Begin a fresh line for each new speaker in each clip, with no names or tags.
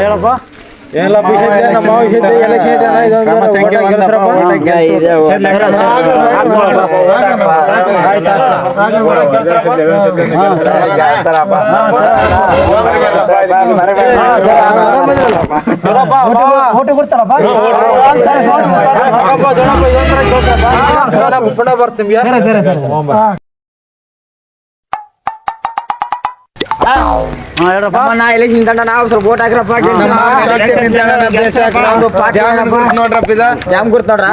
ಹೇಳಪ್ಪ.
ಎಲ್ಲ ನಮ್ಮ ಎಲೆಕ್ಷನ್ ಬರ್ತೀವಿ.
ನಾ ಎಲೆಕ್ಷನ್ ತಂಡ ನಾವು ಸ್ವಲ್ಪ ಓಟ್ ಹಾಕ್ರಪ್ಪ. ಜಾಮ್ ಗುರ್ತ ನೋಡ್ರ.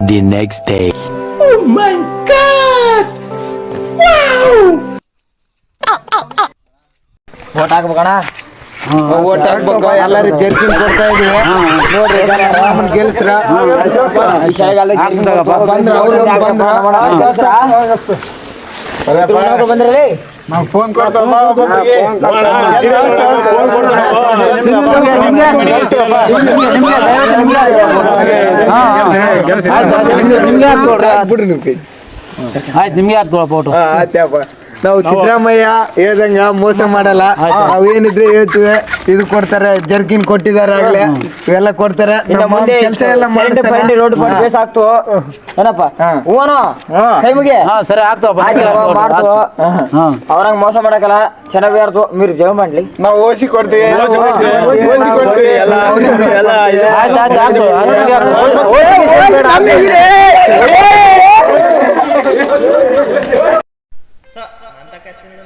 The next day.
Oh my God! Wow!
Vote ಹಾಕ್ಬೇಕಣ್ಣ.
ಓಟ್ ಹಾಕ್ಬೇಕು. ಎಲ್ಲರೂ ಜರ್ಕಿನ್ ಕೊಡ್ತಾ ಇದೀವಿ ನೋಡ್ರಿ. ರಾಮನ್ ಗೆಲ್ಸ್ರ
ಬಂದ್ರಿ.
ನಾವು ಫೋನ್ ಕೊಡ್ತಾವ
ಆಯ್ತು, ನಿಮ್ಗೆ ಯಾರು ಫೋಟೋ.
ಆಯ್ತಪ್ಪ. ನಾವು ಸಿದ್ದರಾಮಯ್ಯ ಹೇಳ್ದಂಗ ಮೋಸ ಮಾಡಲ್ಲ. ನಾವೇನಿದ್ರೆ ಹೇಳ್ತೀವಿ. ಇದು ಕೊಡ್ತಾರೆ, ಜರ್ಕಿನ್ ಕೊಟ್ಟಿದ್ದಾರೆ ಆಗ್ಲೇ, ಇವೆಲ್ಲ ಕೊಡ್ತಾರೆ. ಕೆಲಸ ಎಲ್ಲ
ರೋಡ್ ಬೇಸ್ ಆಗ್ತು ಏನಪ್ಪ. ಹೂವನು ಕೈಮಿಗೆ ಸರಿ ಆಗ್ತಾವ. ಅವ್ರಂಗ ಮೋಸ ಮಾಡಕಲ್ಲ, ಚೆನ್ನಾಗಿ ಯಾರ್ದು మీరు ಜವ ಮಾಡ್ಲಿ.
ನಾವು ಓಸಿ ಕೊಡ್ತೀವಿ.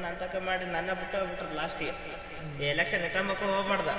ನಂತಕ ಮಾಡಿ ನನ್ನ ಬಿಟ್ಟು ಹೋಗ್ಬಿಟ್ರು ಲಾಸ್ಟಿಗೆ. ಎಲೆಕ್ಷನ್ ಎತ್ತಮಕ್ಕ ಹೋಗ್ಬಾರ್ದ.